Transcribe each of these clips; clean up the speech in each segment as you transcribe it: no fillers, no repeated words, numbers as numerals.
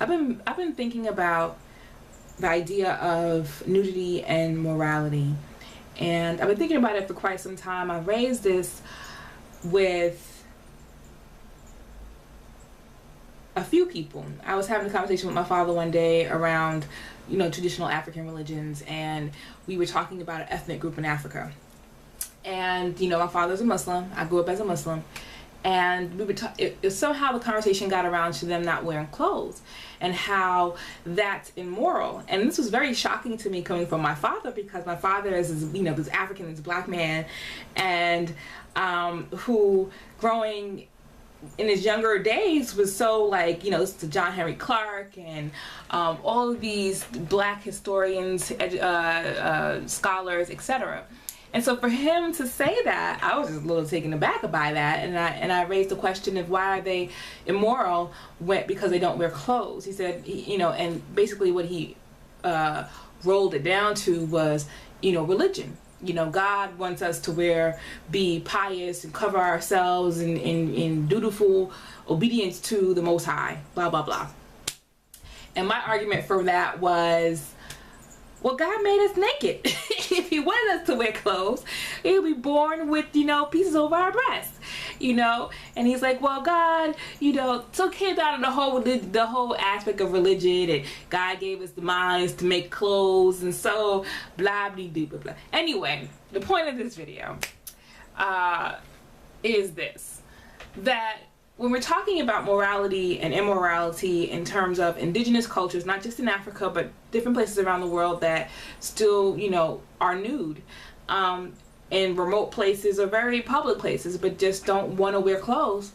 I've been thinking about the idea of nudity and morality, and I've been thinking about it for quite some time. I raised this with a few people. I was having a conversation with my father one day around, traditional African religions, and we were talking about an ethnic group in Africa. And my father's a Muslim. I grew up as a Muslim. And we would somehow the conversation got around to them not wearing clothes and how that's immoral. And this was very shocking to me coming from my father, because my father is this African, this black man, and who growing in his younger days was so listen to John Henry Clark and all of these black historians, scholars, etc. And so for him to say that, I was just a little taken aback by that, and I raised the question of why are they immoral because they don't wear clothes. He said, and basically what he rolled it down to was, religion. God wants us to be pious and cover ourselves in dutiful obedience to the Most High, blah, blah, blah. And my argument for that was, well, God made us naked. If he wanted us to wear clothes, he would be born with, pieces over our breasts, And he's like, well, God, took him out of the whole aspect of religion, and God gave us the minds to make clothes, and so blah, blah, blah, blah, blah. Anyway, the point of this video is this, that when we're talking about morality and immorality in terms of indigenous cultures, not just in Africa, but different places around the world that still, are nude, in remote places or very public places, but just don't want to wear clothes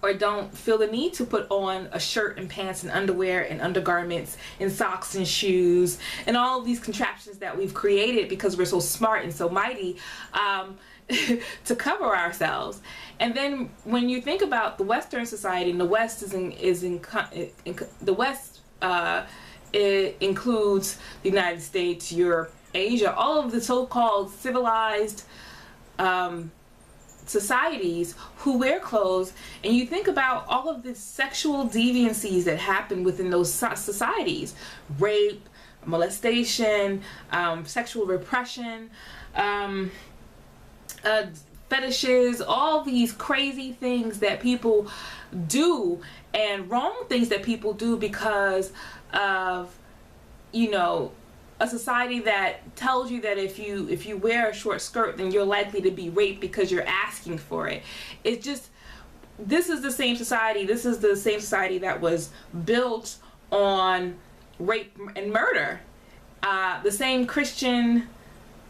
or don't feel the need to put on a shirt and pants and underwear and undergarments and socks and shoes and all of these contraptions that we've created because we're so smart and so mighty, to cover ourselves. And then when you think about the Western society, and the West the West it includes the United States, Europe, Asia, all of the so-called civilized societies who wear clothes, and you think about all of the sexual deviancies that happen within those societies: rape, molestation, sexual repression, fetishes, all these crazy things that people do, and wrong things that people do because of a society that tells you that if you wear a short skirt, then you're likely to be raped because you're asking for it. It's just, this is the same society that was built on rape and murder. The same Christian,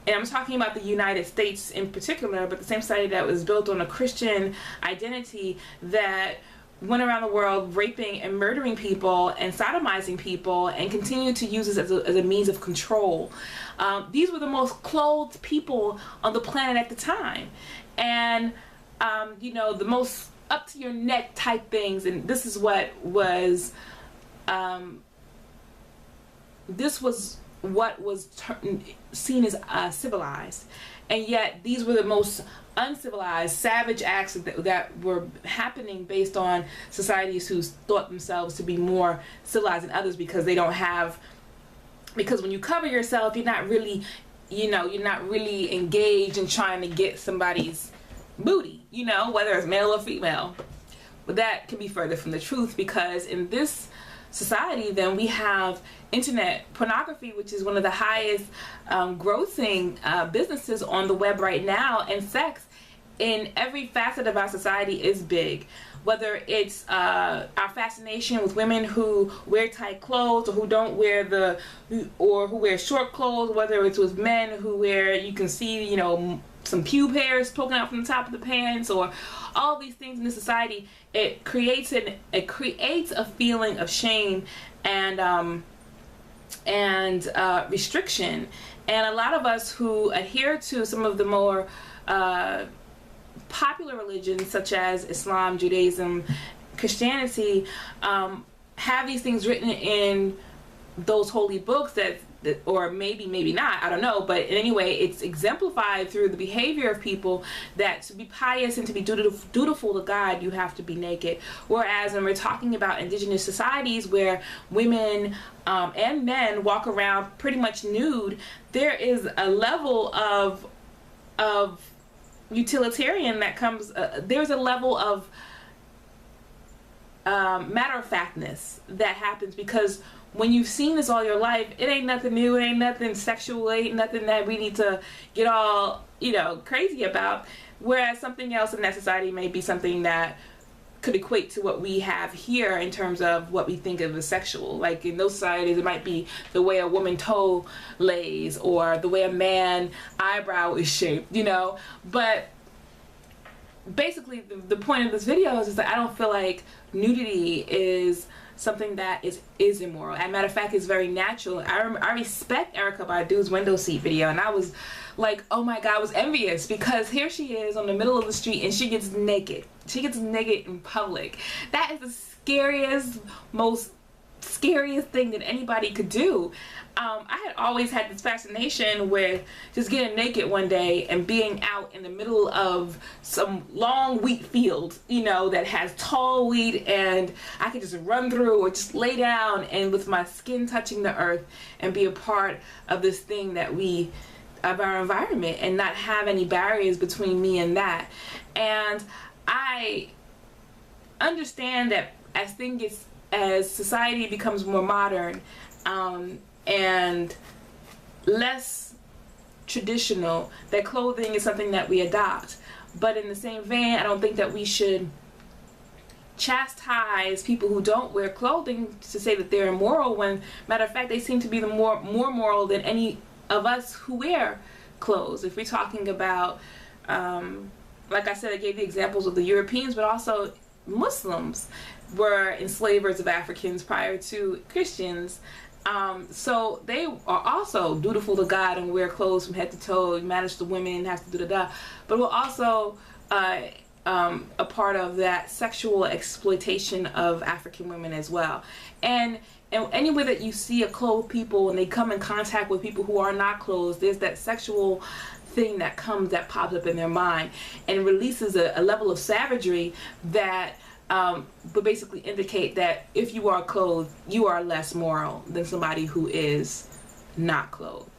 and I'm talking about the United States in particular, but the same society that was built on a Christian identity that went around the world raping and murdering people and sodomizing people and continued to use this as a means of control. These were the most clothed people on the planet at the time. And, the most up to your neck type things. And this is what was, seen as civilized, and yet these were the most uncivilized, savage acts that were happening based on societies who thought themselves to be more civilized than others, because because when you cover yourself, you're not really engaged in trying to get somebody's booty, whether it's male or female. But that can be further from the truth, because in this society, then we have internet pornography, which is one of the highest grossing businesses on the web right now, and sex in every facet of our society is big. Whether it's our fascination with women who wear tight clothes, or who don't wear or who wear short clothes, whether it's with men who wear, you can see, some pube hairs poking out from the top of the pants, or all these things in this society, it creates a feeling of shame and restriction. And a lot of us who adhere to some of the more popular religions, such as Islam, Judaism, Christianity, have these things written in those holy books that or maybe not, I don't know, but anyway, it's exemplified through the behavior of people that to be pious and to be dutiful to God, you have to be naked. Whereas when we're talking about indigenous societies where women and men walk around pretty much nude, there is a level of utilitarian that comes, there's a level of matter-of-factness that happens, because when you've seen this all your life, it ain't nothing new, it ain't nothing sexual, it ain't nothing that we need to get all, you know, crazy about. Whereas something else in that society may be something that could equate to what we have here in terms of what we think of as sexual. Like in those societies, it might be the way a woman toe lays or the way a man eyebrow is shaped, you know. But basically the point of this video is that I don't feel like nudity is something that is immoral. As a matter of fact, it's very natural. I respect Erykah Badu's window seat video, and I was like, oh my God, I was envious, because here she is on the middle of the street and she gets naked. She gets naked in public. That is the scariest, most scariest thing that anybody could do. I had always had this fascination with just getting naked one day and being out in the middle of some long wheat field, you know, that has tall wheat, and I could just run through or just lay down and with my skin touching the earth and be a part of this thing that of our environment, and not have any barriers between me and that. And I understand that as society becomes more modern, and less traditional, that clothing is something that we adopt. But in the same vein, I don't think that we should chastise people who don't wear clothing to say that they're immoral, when matter of fact they seem to be more moral than any of us who wear clothes. If we're talking about, like I said, I gave the examples of the Europeans, but also Muslims were enslavers of Africans prior to Christians. So they are also dutiful to God and wear clothes from head to toe, manage the women, have to do but we're also a part of that sexual exploitation of African women as well. And any way that you see a clothed people, when they come in contact with people who are not clothed, there's that sexual thing that pops up in their mind and releases a level of savagery that but basically indicate that if you are clothed, you are less moral than somebody who is not clothed.